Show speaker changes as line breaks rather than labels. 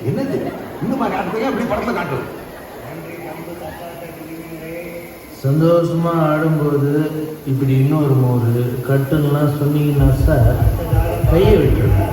என்னது இன்னுமா காட்டுறீங்க? அப்படி படத்துல காட்டும்.
சந்தோஷமா ஆடும்போது இப்படி இன்னொரு மோரு கட்டுன்னா சொன்னீங்கன்னா சார் கையை விட்டுருங்க.